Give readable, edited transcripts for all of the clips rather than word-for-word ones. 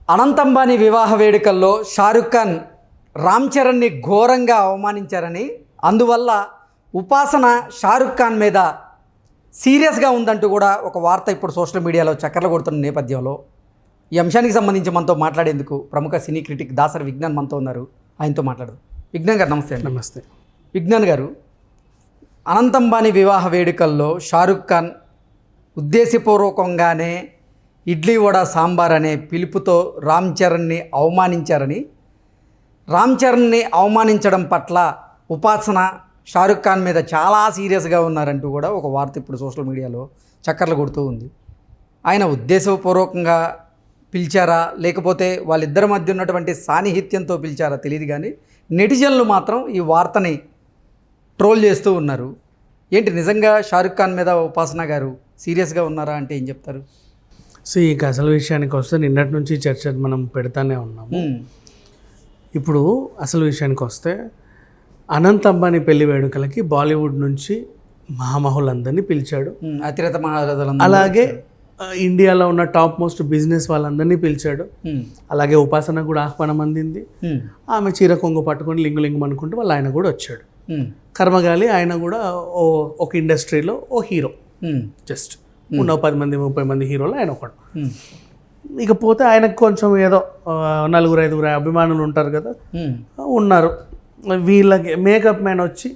అనంత్ అంబానీ వివాహ వేడుకల్లో షారుఖ్ ఖాన్ రామ్ చరణ్ని ఘోరంగా అవమానించారని, అందువల్ల ఉపాసన షారుఖ్ ఖాన్ మీద సీరియస్గా ఉందంటూ కూడా ఒక వార్త ఇప్పుడు సోషల్ మీడియాలో చక్కర్లు కొడుతున్న నేపథ్యంలో ఈ అంశానికి సంబంధించి మనతో మాట్లాడేందుకు ప్రముఖ సినీ క్రిటిక్ దాసరి విజ్ఞాన్ మనతో ఉన్నారు. ఆయనతో మాట్లాడదు. విజ్ఞాన్ గారు నమస్తే అండి. నమస్తే విజ్ఞాన్ గారు, అనంత్ అంబానీ వివాహ వేడుకల్లో షారుఖ్ ఖాన్ ఉద్దేశపూర్వకంగానే ఇడ్లీ వడ సాంబార్ అనే పిలుపుతో రామ్ చరణ్ని అవమానించారని, రామ్ చరణ్ని అవమానించడం పట్ల ఉపాసన షారుఖ్ ఖాన్ మీద చాలా సీరియస్గా ఉన్నారంటూ కూడా ఒక వార్త ఇప్పుడు సోషల్ మీడియాలో చక్కర్లు కొడుతూ ఉంది. ఆయన ఉద్దేశపూర్వకంగా పిలిచారా, లేకపోతే వాళ్ళిద్దరి మధ్య ఉన్నటువంటి సాన్నిహిత్యంతో పిలిచారా తెలియదు, కానీ నెటిజన్లు మాత్రం ఈ వార్తని ట్రోల్ చేస్తూ ఉన్నారు. ఏంటి, నిజంగా షారుఖ్ ఖాన్ మీద ఉపాసన గారు సీరియస్గా ఉన్నారా అంటే ఏం చెప్తారు? సో ఈ అసలు విషయానికి వస్తే నిన్నటి నుంచి చర్చ మనం పెడతానే ఉన్నాము. ఇప్పుడు అసలు విషయానికి వస్తే అనంత్ అంబానీ పెళ్లి వేడుకలకి బాలీవుడ్ నుంచి మహామహులందరినీ పిలిచాడు. అతిరథ మహారథులు, అలాగే ఇండియాలో ఉన్న టాప్ మోస్ట్ బిజినెస్ వాళ్ళందరినీ పిలిచాడు. అలాగే ఉపాసన కూడా ఆహ్వానం అందింది. ఆమె చీర కొంగు పట్టుకొని లింగు లింగు అనుకుంటూ వాళ్ళు ఆయన కూడా వచ్చాడు. కర్మగాలి ఆయన కూడా ఒక ఇండస్ట్రీలో ఓ హీరో, జస్ట్ ఉన్న 10 మంది 30 మంది హీరోలు ఆయన ఒకడు. ఇకపోతే ఆయనకు కొంచెం ఏదో 4-5 అభిమానులు ఉంటారు కదా, ఉన్నారు. వీళ్ళకి మేకప్ మ్యాన్ వచ్చి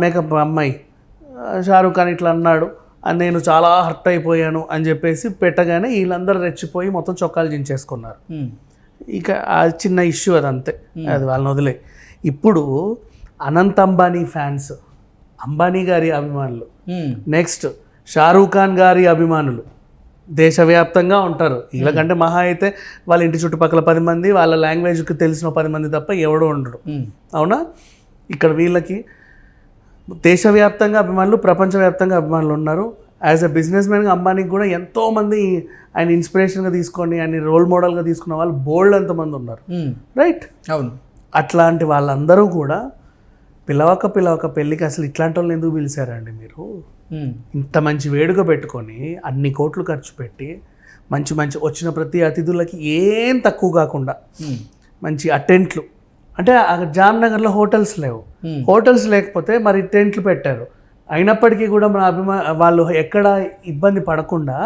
మేకప్ అమ్మాయి షారుఖ్ ఖాన్ ఇట్లా అన్నాడు, నేను చాలా హర్ట్ అయిపోయాను అని చెప్పేసి పెట్టగానే వీళ్ళందరూ రెచ్చిపోయి మొత్తం చొక్కాలు చించేసుకున్నారు. ఇక ఆ చిన్న ఇష్యూ అది అంతే, అది వాళ్ళని వదిలే. ఇప్పుడు అనంత్ అంబానీ ఫ్యాన్స్, అంబానీ గారి అభిమానులు, నెక్స్ట్ షారూఖ్ ఖాన్ గారి అభిమానులు దేశవ్యాప్తంగా ఉంటారు. వీళ్ళకంటే మహా అయితే వాళ్ళ ఇంటి చుట్టుపక్కల 10 మంది, వాళ్ళ లాంగ్వేజ్కి తెలిసిన 10 మంది తప్ప ఎవడో ఉండడు, అవునా? ఇక్కడ వీళ్ళకి దేశవ్యాప్తంగా అభిమానులు, ప్రపంచవ్యాప్తంగా అభిమానులు ఉన్నారు. యాజ్ ఎ బిజినెస్ మ్యాన్గా అంబానీకి కూడా ఎంతోమంది ఆయన ఇన్స్పిరేషన్గా తీసుకొని ఆయన రోల్ మోడల్గా తీసుకున్న వాళ్ళు బోల్డ్ ఎంతమంది ఉన్నారు, రైట్? అవును. అట్లాంటి వాళ్ళందరూ కూడా పిలవక పెళ్ళికి అసలు ఇట్లాంటి వాళ్ళని ఎందుకు పిలిచారండి మీరు? ఇంత మంచి వేడుక పెట్టుకొని అన్ని కోట్లు ఖర్చు పెట్టి మంచి వచ్చిన ప్రతి అతిథులకి ఏం తక్కువ కాకుండా మంచి టెంట్లు, అంటే జామ్నగర్లో హోటల్స్ లేవు, హోటల్స్ లేకపోతే మరి టెంట్లు పెట్టారు. అయినప్పటికీ కూడా మన వాళ్ళు ఎక్కడ ఇబ్బంది పడకుండా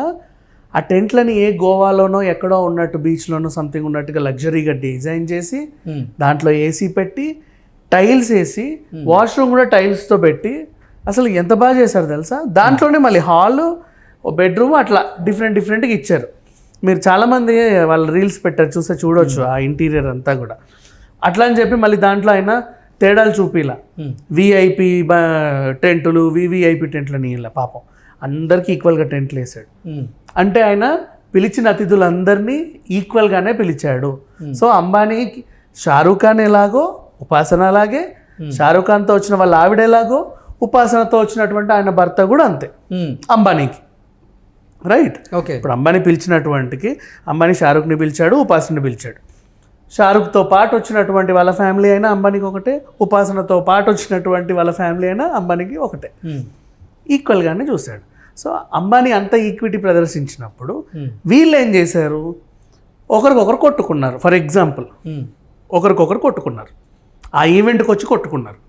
ఆ టెంట్లని ఏ గోవాలోనో ఎక్కడో ఉన్నట్టు బీచ్లోనో సంథింగ్ ఉన్నట్టుగా లగ్జరీగా డిజైన్ చేసి దాంట్లో ఏసీ పెట్టి టైల్స్ వేసి వాష్రూమ్ కూడా టైల్స్తో పెట్టి అసలు ఎంత బాగా చేశారు తెలుసా? దాంట్లోనే మళ్ళీ హాలు, బెడ్రూమ్ అట్లా డిఫరెంట్గా ఇచ్చారు. మీరు చాలామంది వాళ్ళు రీల్స్ పెట్టారు, చూడొచ్చు ఆ ఇంటీరియర్ అంతా కూడా. అట్లా అని చెప్పి మళ్ళీ దాంట్లో ఆయన తేడాలు చూపిలా. విఐపి టెంట్లు, వివిఐపి టెంట్లు అని ఇలా పాపం అందరికీ ఈక్వల్గా టెంట్లు వేసాడు. అంటే ఆయన పిలిచిన అతిథులందరినీ ఈక్వల్గానే పిలిచాడు. సో అంబానీకి షారూఖ్ ఖాన్ ఎలాగో ఉపాసన అలాగే, షారూఖ్ ఖాన్తో వచ్చిన వాళ్ళ ఆవిడ ఎలాగో ఉపాసనతో వచ్చినటువంటి ఆయన భర్త కూడా అంతే అంబానీకి, రైట్? ఓకే. ఇప్పుడు అంబానీ పిలిచినటువంటికి అంబానీ షారూఖ్ని పిలిచాడు, ఉపాసనని పిలిచాడు. షారూఖ్తో పాటు వచ్చినటువంటి వాళ్ళ ఫ్యామిలీ అయినా అంబానీకి ఒకటే, ఉపాసనతో పాటు వచ్చినటువంటి వాళ్ళ ఫ్యామిలీ అయినా అంబానీకి ఒకటే, ఈక్వల్గానే చూశాడు. సో అంబానీ అంత ఈక్విటీ ప్రదర్శించినప్పుడు వీళ్ళు ఏం చేశారు? ఒకరికొకరు కొట్టుకున్నారు. ఫర్ ఎగ్జాంపుల్ ఒకరికొకరు కొట్టుకున్నారు, ఆ ఈవెంట్కి వచ్చి కొట్టుకున్నారు.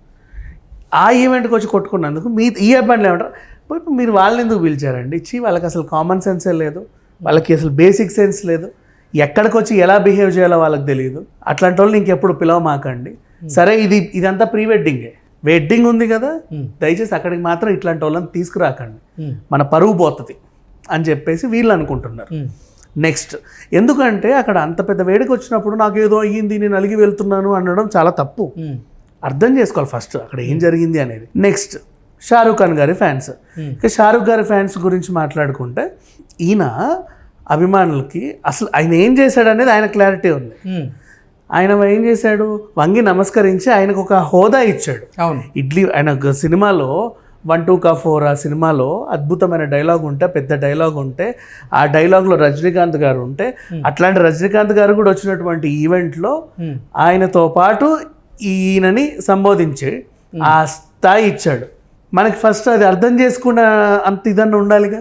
ఆ ఈవెంట్కి వచ్చి కొట్టుకున్నందుకు ఈ అబ్బాయిలు ఏమంటారు? ఇప్పుడు మీరు వాళ్ళని ఎందుకు పిలిచారండి? ఇచ్చి వాళ్ళకి అసలు కామన్ సెన్సే లేదు, వాళ్ళకి అసలు బేసిక్ సెన్స్ లేదు, ఎక్కడికి వచ్చి ఎలా బిహేవ్ చేయాలో వాళ్ళకి తెలియదు. అట్లాంటి వాళ్ళు ఇంకెప్పుడు పిలవమాకండి. సరే, ఇదంతా ప్రీ వెడ్డింగ్ ఉంది కదా, దయచేసి అక్కడికి మాత్రం ఇట్లాంటి వాళ్ళని తీసుకురాకండి, మన పరువు పోతుంది అని చెప్పేసి వీళ్ళు అనుకుంటున్నారు. నెక్స్ట్, ఎందుకంటే అక్కడ అంత పెద్ద వేడికి వచ్చినప్పుడు నాకు ఏదో అయ్యింది, నేను అలిగి వెళ్తున్నాను అనడం చాలా తప్పు. అర్థం చేసుకోవాలి ఫస్ట్ అక్కడ ఏం జరిగింది అనేది. నెక్స్ట్, షారూఖ్ ఖాన్ గారి ఫ్యాన్స్. ఇక షారూఖ్ గారి ఫ్యాన్స్ గురించి మాట్లాడుకుంటే ఈయన అభిమానులకి అసలు ఆయన ఏం చేశాడు అనేది ఆయన క్లారిటీ ఉంది. ఆయన ఏం చేశాడు? వంగి నమస్కరించి ఆయనకు ఒక హోదా ఇచ్చాడు. ఇడ్లీ ఆయన సినిమాలో 1 2 का 4 ఆ సినిమాలో అద్భుతమైన డైలాగ్ ఉంటే, పెద్ద డైలాగ్ ఉంటే, ఆ డైలాగ్లో రజనీకాంత్ గారు ఉంటే, అట్లాంటి రజనీకాంత్ గారు కూడా వచ్చినటువంటి ఈవెంట్లో ఆయనతో పాటు ఈయనని సంబోధించి ఆ స్థాయి ఇచ్చాడు. మనకి ఫస్ట్ అది అర్థం చేసుకున్న అంత ఇదన్నా ఉండాలిగా,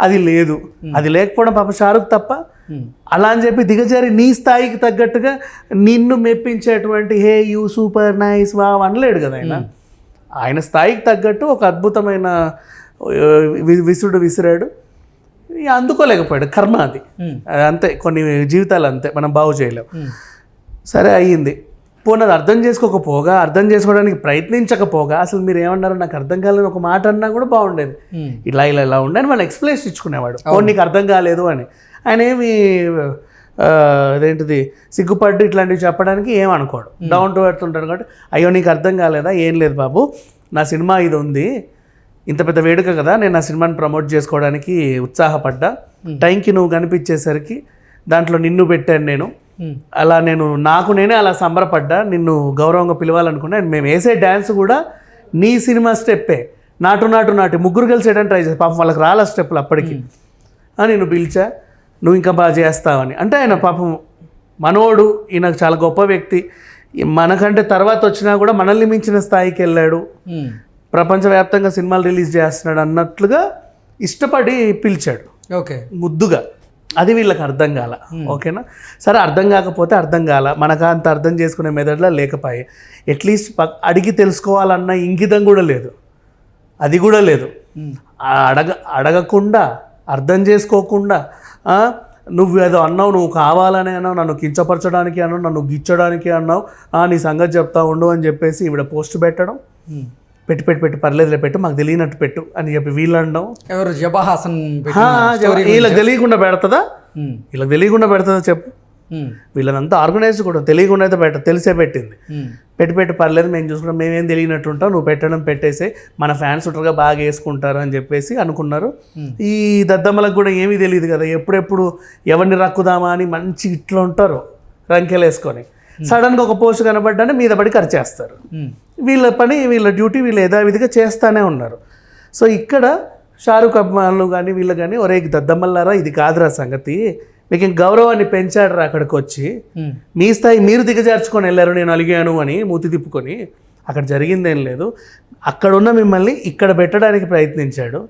అది లేదు. అది లేకపోవడం పాప షారుఖ్ తప్ప అలా అని చెప్పి దిగజారి నీ స్థాయికి తగ్గట్టుగా నిన్ను మెప్పించేటువంటి hey you super nice wow అనలేడు కదా ఆయన స్థాయికి తగ్గట్టు ఒక అద్భుతమైన విసుడు విసిరాడు, అందుకోలేకపోయాడు. కర్మ అది అంతే, కొన్ని జీవితాలు అంతే, మనం బాగు చేయలేం. సరే అయ్యింది. పోనీ అర్థం చేసుకోకపోగా, అర్థం చేసుకోవడానికి ప్రయత్నించకపోగా, అసలు మీరు ఏమన్నారో నాకు అర్థం కాలేదని ఒక మాట అన్నా కూడా బాగుండేది. ఇలా ఇలా ఇలా ఉండని వాళ్ళు ఎక్స్ప్లెనేషన్ ఇచ్చుకునేవాడు. నీకు అర్థం కాలేదు అని. ఆయన ఏమి అదేంటిది సిగ్గుపడ్డు ఇట్లాంటివి చెప్పడానికి ఏమనుకోడు, డౌన్ టు ఎర్త్ ఉంటాడు. కాబట్టి అయ్యో నీకు అర్థం కాలేదా, ఏం లేదు బాబు, నా సినిమా ఇది ఉంది, ఇంత పెద్ద వేడుక కదా, నేను నా సినిమాని ప్రమోట్ చేసుకోవడానికి ఉత్సాహపడ్డా, టైంకి నువ్వు కనిపించేసరికి దాంట్లో నిన్ను పెట్టాను నేను, అలా నేనే అలా సంబరపడ్డా, నిన్ను గౌరవంగా పిలవాలనుకున్నా. మేము వేసే డ్యాన్స్ కూడా నీ సినిమా స్టెప్పే, నాటు ముగ్గురు కలిసి వేయడానికి ట్రై చేసి పాపం వాళ్ళకి రాల స్టెప్పులు అప్పటికి నేను పిలిచా, నువ్వు ఇంకా బాగా చేస్తావని. అంటే ఆయన పాపం మనోడు, ఈయన చాలా గొప్ప వ్యక్తి, మనకంటే తర్వాత వచ్చినా కూడా మనల్ని మించిన స్థాయికి వెళ్ళాడు, ప్రపంచవ్యాప్తంగా సినిమాలు రిలీజ్ చేస్తున్నాడు అన్నట్లుగా ఇష్టపడి పిలిచాడు. ఓకే, ముద్దుగా. అది వీళ్ళకి అర్థం కాల. ఓకేనా, సరే అర్థం కాకపోతే అర్థం కాల, మనకు అంత అర్థం చేసుకునే మెదడులో లేకపోయే, అట్లీస్ట్ అడిగి తెలుసుకోవాలన్న ఇంగితం కూడా లేదు, అది కూడా లేదు. అడగకుండా, అర్థం చేసుకోకుండా, నువ్వు ఏదో అన్నావు, నువ్వు కావాలని అన్నావు, నన్ను కించపరచడానికి అన్నావు, నన్ను గిచ్చడానికి అన్నావు, నీ సంగతి చెప్తా ఉండు అని చెప్పేసి ఈవిడ పోస్ట్ పెట్టడం, పెట్టి పర్లేదులే పెట్టు, మాకు తెలియనట్టు పెట్టు అని చెప్పి వీళ్ళు అనడం. ఎవరు జబహాసన్ వీళ్ళకి తెలియకుండా పెడతదా, వీళ్ళకి తెలియకుండా పెడతదా చెప్పు. వీళ్ళనంతా ఆర్గనైజ్ కూడా తెలియకుండా అయితే తెలిసే పెట్టింది. పెట్టి పర్లేదు మేము చూసుకుంటాం, మేమేం తెలియనట్టు ఉంటాం, నువ్వు పెట్టేసే, మన ఫ్యాన్స్ ఉంటారుగా బాగా వేసుకుంటారు అని చెప్పేసి అనుకున్నారు. ఈ దద్దమ్మలకు కూడా ఏమీ తెలియదు కదా, ఎప్పుడెప్పుడు ఎవరిని రక్కుదామా అని మంచి ఇట్లా ఉంటారు రంకెలు వేసుకొని. సడన్గా ఒక పోస్ట్ కనబడ్డానే మీద పడి ఖర్చేస్తారు. వీళ్ళ పని, వీళ్ళ డ్యూటీ వీళ్ళు యథావిధిగా చేస్తూనే ఉన్నారు. సో ఇక్కడ షారుఖ్ అభిమానులు కానీ వీళ్ళు కానీ, ఒరే దద్దమ్మల్లారా ఇది కాదురా సంగతి, మీకు ఇంక గౌరవాన్ని పెంచాడరా అక్కడికి వచ్చి, మీ స్థాయి మీరు దిగజార్చుకొని వెళ్ళారు, నేను అలిగాను అని మూతి తిప్పుకొని. అక్కడ జరిగిందేం లేదు, అక్కడున్న మిమ్మల్ని ఇక్కడ పెట్టడానికి ప్రయత్నించాడు,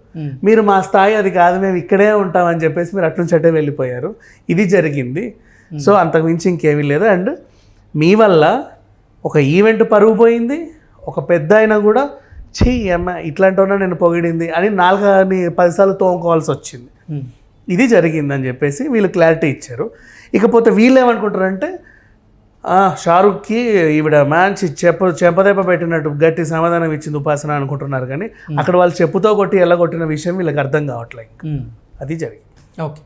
మీరు మా స్థాయి అది కాదు, మేము ఇక్కడే ఉంటామని చెప్పేసి మీరు అట్నుంచి అట్టే వెళ్ళిపోయారు, ఇది జరిగింది. సో అంతకుమించి ఇంకేమీ లేదు. అండ్ మీ వల్ల ఒక ఈవెంట్ పరుగు పోయింది, ఒక పెద్ద అయినా కూడా చెయ్యి అమ్మ ఇట్లాంటి ఉన్నా నేను పొగిడింది అని 4 సార్లు తోముకోవాల్సి వచ్చింది. ఇది జరిగిందని చెప్పేసి వీళ్ళు క్లారిటీ ఇచ్చారు. ఇకపోతే వీళ్ళు ఏమనుకుంటారంటే షారుఖ్కి ఈవిడ మంచి చెంపదెబ్బ పెట్టినట్టు గట్టి సమాధానం ఇచ్చింది ఉపాసన అనుకుంటున్నారు. కానీ అక్కడ వాళ్ళు చెప్పుతో కొట్టి ఎల్లగొట్టిన విషయం వీళ్ళకి అర్థం కావట్లేదు. అది జరిగింది. ఓకే.